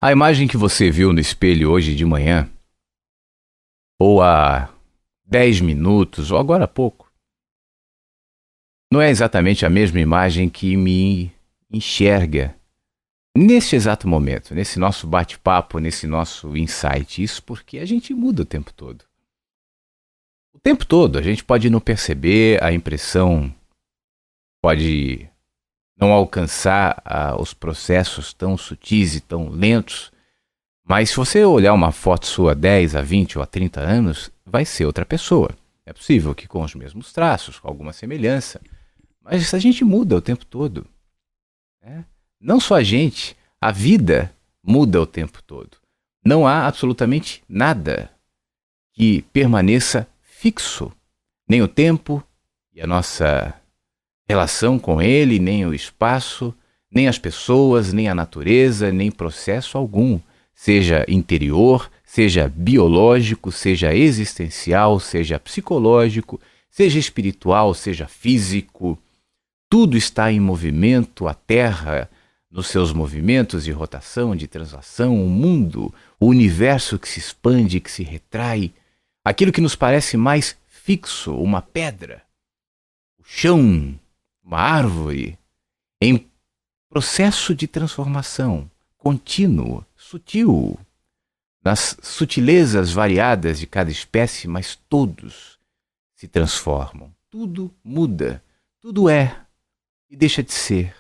A imagem que você viu no espelho hoje de manhã, ou há 10 minutos, ou agora há pouco, não é exatamente a mesma imagem que me enxerga neste exato momento, nesse nosso bate-papo, nesse nosso insight. Isso porque a gente muda o tempo todo. O tempo todo, a gente pode não perceber, a impressão pode não alcançar os processos tão sutis e tão lentos, mas se você olhar uma foto sua há 10, a 20 ou a 30 anos, vai ser outra pessoa. É possível que com os mesmos traços, com alguma semelhança, mas a gente muda o tempo todo. Né? Não só a vida muda o tempo todo. Não há absolutamente nada que permaneça fixo, nem o tempo e a nossa relação com ele, nem o espaço, nem as pessoas, nem a natureza, nem processo algum, seja interior, seja biológico, seja existencial, seja psicológico, seja espiritual, seja físico. Tudo está em movimento, a Terra, nos seus movimentos de rotação, de translação, o mundo, o universo que se expande, que se retrai, aquilo que nos parece mais fixo, uma pedra, o chão, uma árvore, em processo de transformação contínuo, sutil, nas sutilezas variadas de cada espécie, mas todos se transformam, tudo muda, tudo é e deixa de ser,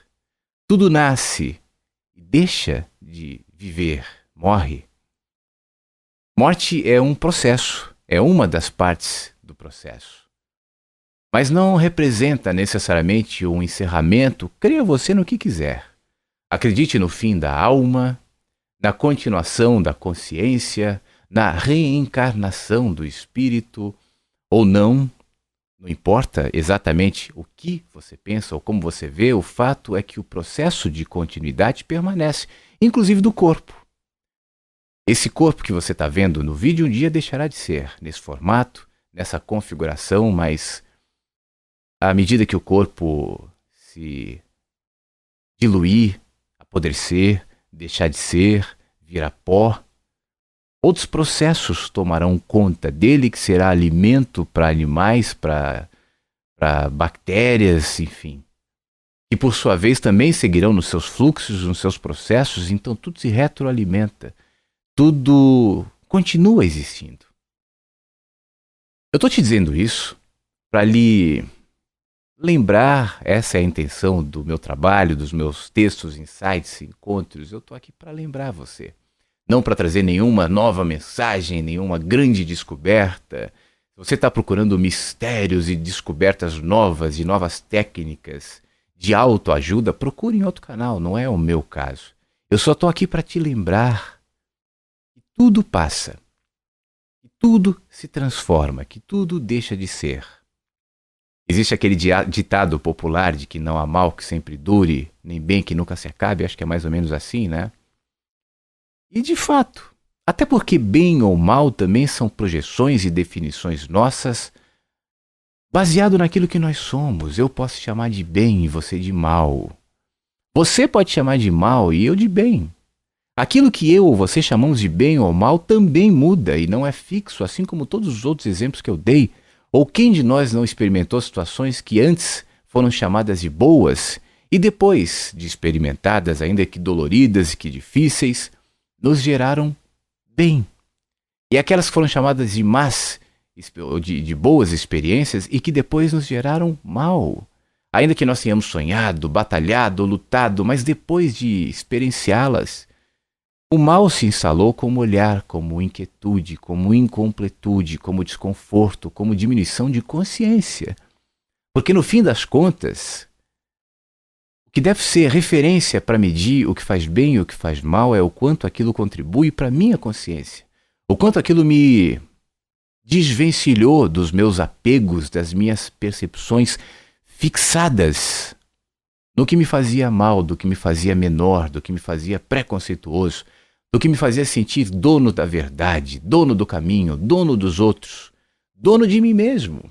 tudo nasce e deixa de viver, morre. Morte é um processo, é uma das partes do processo. Mas não representa necessariamente um encerramento, creia você no que quiser. Acredite no fim da alma, na continuação da consciência, na reencarnação do espírito, ou não importa exatamente o que você pensa ou como você vê, o fato é que o processo de continuidade permanece, inclusive do corpo. Esse corpo que você está vendo no vídeo um dia deixará de ser, nesse formato, nessa configuração, mas à medida que o corpo se diluir, apodrecer, deixar de ser, virar pó, outros processos tomarão conta dele, que será alimento para animais, para bactérias, enfim. E por sua vez também seguirão nos seus fluxos, nos seus processos, então tudo se retroalimenta, tudo continua existindo. Eu estou te dizendo isso para lhe lembrar, essa é a intenção do meu trabalho, dos meus textos, insights, encontros, eu estou aqui para lembrar você. Não para trazer nenhuma nova mensagem, nenhuma grande descoberta. Se você está procurando mistérios e descobertas novas e novas técnicas de autoajuda, procure em outro canal, não é o meu caso. Eu só estou aqui para te lembrar que tudo passa, que tudo se transforma, que tudo deixa de ser. Existe aquele ditado popular de que não há mal que sempre dure, nem bem que nunca se acabe, acho que é mais ou menos assim, né? E de fato, até porque bem ou mal também são projeções e definições nossas, baseado naquilo que nós somos. Eu posso chamar de bem e você de mal. Você pode chamar de mal e eu de bem. Aquilo que eu ou você chamamos de bem ou mal também muda e não é fixo, assim como todos os outros exemplos que eu dei. Ou quem de nós não experimentou situações que antes foram chamadas de boas e depois de experimentadas, ainda que doloridas e que difíceis, nos geraram bem. E aquelas que foram chamadas de más, de boas experiências e que depois nos geraram mal. Ainda que nós tenhamos sonhado, batalhado, lutado, mas depois de experienciá-las, o mal se instalou como olhar, como inquietude, como incompletude, como desconforto, como diminuição de consciência. Porque no fim das contas, o que deve ser referência para medir o que faz bem e o que faz mal é o quanto aquilo contribui para a minha consciência. O quanto aquilo me desvencilhou dos meus apegos, das minhas percepções fixadas no que me fazia mal, do que me fazia menor, do que me fazia preconceituoso, do que me fazia sentir dono da verdade, dono do caminho, dono dos outros, dono de mim mesmo.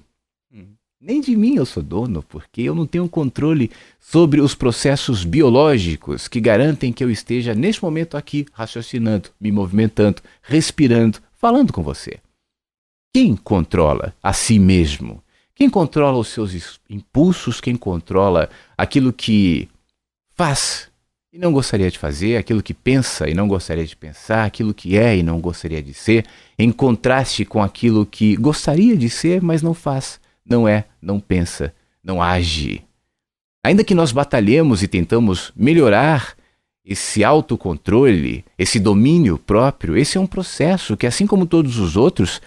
Nem de mim eu sou dono, porque eu não tenho controle sobre os processos biológicos que garantem que eu esteja neste momento aqui raciocinando, me movimentando, respirando, falando com você. Quem controla a si mesmo? Quem controla os seus impulsos? Quem controla aquilo que faz e não gostaria de fazer, aquilo que pensa e não gostaria de pensar, aquilo que é e não gostaria de ser, em contraste com aquilo que gostaria de ser, mas não faz, não é, não pensa, não age. Ainda que nós batalhemos e tentamos melhorar esse autocontrole, esse domínio próprio, esse é um processo que, assim como todos os outros,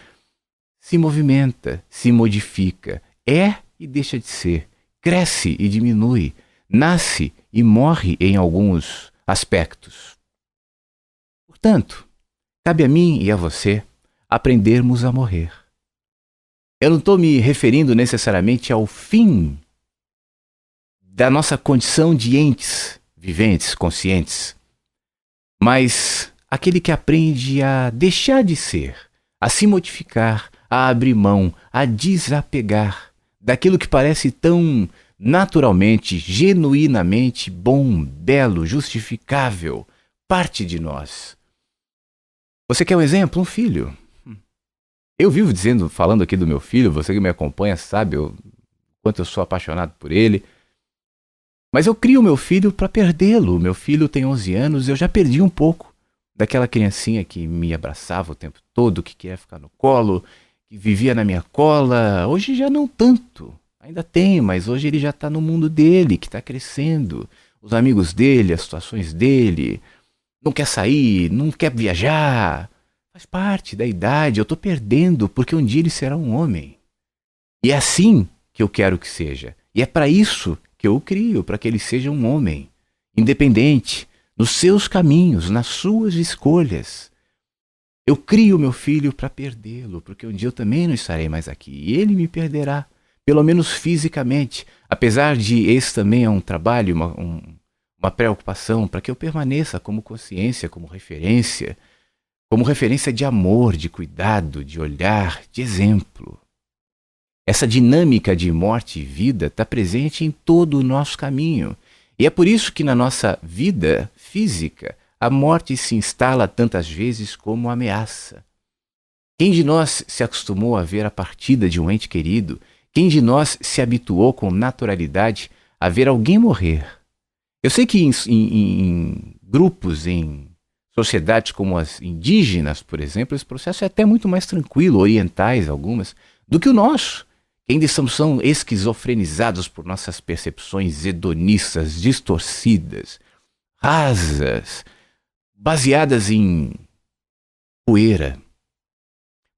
se movimenta, se modifica, é e deixa de ser, cresce e diminui, nasce e morre em alguns aspectos. Portanto, cabe a mim e a você aprendermos a morrer. Eu não estou me referindo necessariamente ao fim da nossa condição de entes viventes, conscientes, mas aquele que aprende a deixar de ser, a se modificar, a abrir mão, a desapegar daquilo que parece tão naturalmente, genuinamente bom, belo, justificável, parte de nós. Você quer um exemplo? Um filho. Eu vivo falando aqui do meu filho, você que me acompanha sabe o quanto eu sou apaixonado por ele. Mas eu crio meu filho para perdê-lo. Meu filho tem 11 anos, eu já perdi um pouco daquela criancinha que me abraçava o tempo todo, que queria ficar no colo, que vivia na minha cola. Hoje já não tanto. Ainda tem, mas hoje ele já está no mundo dele, que está crescendo. Os amigos dele, as situações dele. Não quer sair, não quer viajar. Faz parte da idade, eu estou perdendo, porque um dia ele será um homem. E é assim que eu quero que seja. E é para isso que eu o crio, para que ele seja um homem, independente, nos seus caminhos, nas suas escolhas. Eu crio meu filho para perdê-lo, porque um dia eu também não estarei mais aqui. E ele me perderá, pelo menos fisicamente. Apesar de esse também é um trabalho, uma preocupação, para que eu permaneça como consciência, como referência de amor, de cuidado, de olhar, de exemplo. Essa dinâmica de morte e vida está presente em todo o nosso caminho. E é por isso que na nossa vida física, a morte se instala tantas vezes como ameaça. Quem de nós se acostumou a ver a partida de um ente querido? Quem de nós se habituou com naturalidade a ver alguém morrer? Eu sei que em grupos, em sociedades como as indígenas, por exemplo, esse processo é até muito mais tranquilo, orientais algumas, do que o nosso. Ainda são esquizofrenizados por nossas percepções hedonistas, distorcidas, rasas, baseadas em poeira.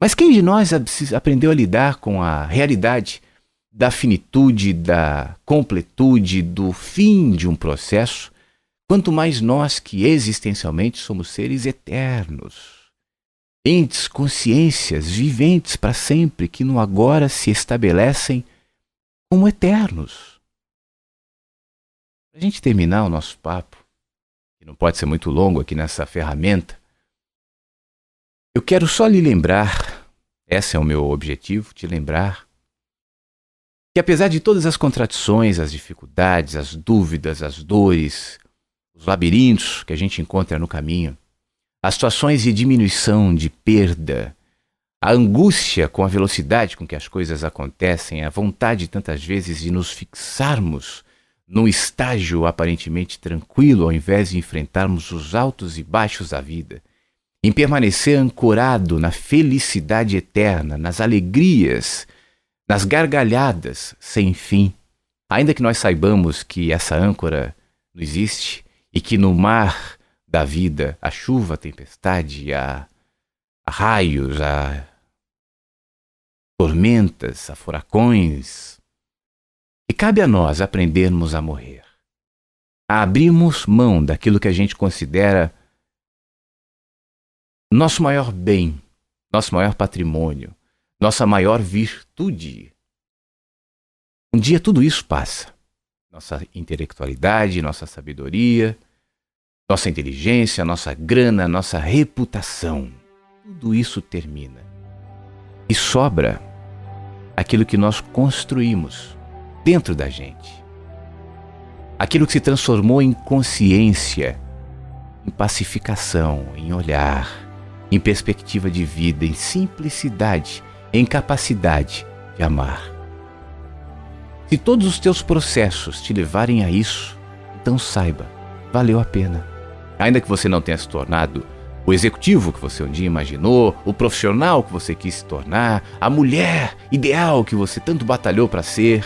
Mas quem de nós aprendeu a lidar com a realidade da finitude, da completude, do fim de um processo, quanto mais nós que existencialmente somos seres eternos? Entes, consciências, viventes para sempre, que no agora se estabelecem como eternos. Para a gente terminar o nosso papo, que não pode ser muito longo aqui nessa ferramenta, eu quero só lhe lembrar, esse é o meu objetivo, te lembrar, que apesar de todas as contradições, as dificuldades, as dúvidas, as dores, os labirintos que a gente encontra no caminho, as situações de diminuição, de perda, a angústia com a velocidade com que as coisas acontecem, a vontade tantas vezes de nos fixarmos num estágio aparentemente tranquilo ao invés de enfrentarmos os altos e baixos da vida, em permanecer ancorado na felicidade eterna, nas alegrias, nas gargalhadas sem fim, ainda que nós saibamos que essa âncora não existe e que no mar da vida, a chuva, a tempestade, a raios, a tormentas, a furacões. E cabe a nós aprendermos a morrer, a abrirmos mão daquilo que a gente considera nosso maior bem, nosso maior patrimônio, nossa maior virtude. Um dia tudo isso passa. Nossa intelectualidade, nossa sabedoria, nossa inteligência, nossa grana, nossa reputação. Tudo isso termina. E sobra aquilo que nós construímos dentro da gente. Aquilo que se transformou em consciência, em pacificação, em olhar, em perspectiva de vida, em simplicidade, em capacidade de amar. Se todos os teus processos te levarem a isso, então saiba, valeu a pena. Ainda que você não tenha se tornado o executivo que você um dia imaginou, o profissional que você quis se tornar, a mulher ideal que você tanto batalhou para ser,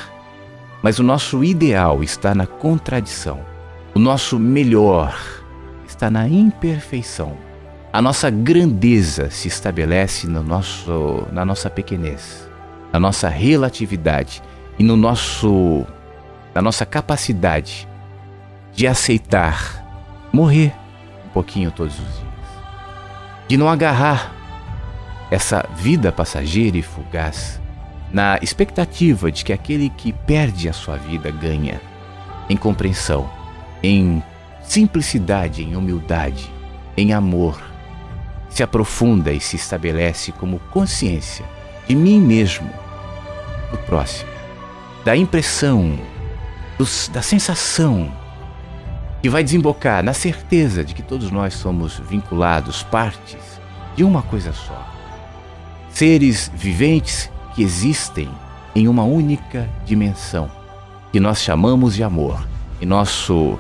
mas o nosso ideal está na contradição. O nosso melhor está na imperfeição. A nossa grandeza se estabelece na nossa pequenez, na nossa relatividade e na nossa capacidade de aceitar morrer um pouquinho todos os dias. De não agarrar essa vida passageira e fugaz na expectativa de que aquele que perde a sua vida ganha em compreensão, em simplicidade, em humildade, em amor, se aprofunda e se estabelece como consciência de mim mesmo, do próximo, da impressão, da sensação que vai desembocar na certeza de que todos nós somos vinculados, partes de uma coisa só. Seres viventes que existem em uma única dimensão, que nós chamamos de amor, e nossa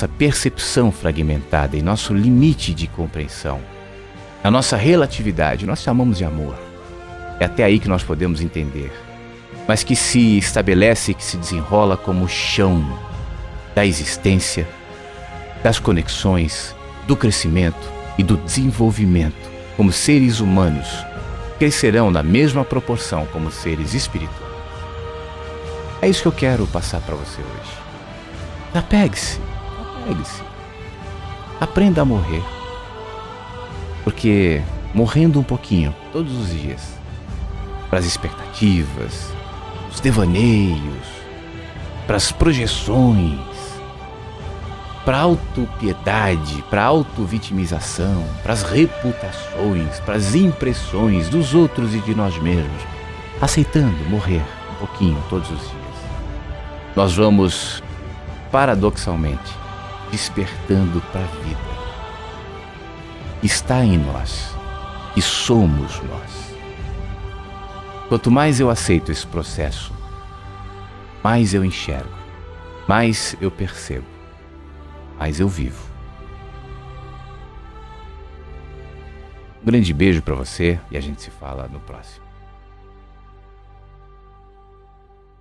percepção fragmentada, e nosso limite de compreensão, a nossa relatividade, nós chamamos de amor. É até aí que nós podemos entender, mas que se estabelece, que se desenrola como o chão da existência, das conexões, do crescimento e do desenvolvimento, como seres humanos, crescerão na mesma proporção como seres espirituais. É isso que eu quero passar para você hoje. Apegue-se. Aprenda a morrer. Porque morrendo um pouquinho, todos os dias, para as expectativas, os devaneios, para as projeções, para a autopiedade, para a autovitimização, para as reputações, para as impressões dos outros e de nós mesmos, aceitando morrer um pouquinho todos os dias, nós vamos, paradoxalmente, despertando para a vida que está em nós, que somos nós. Quanto mais eu aceito esse processo, mais eu enxergo, mais eu percebo, mais eu vivo. Um grande beijo para você e a gente se fala no próximo.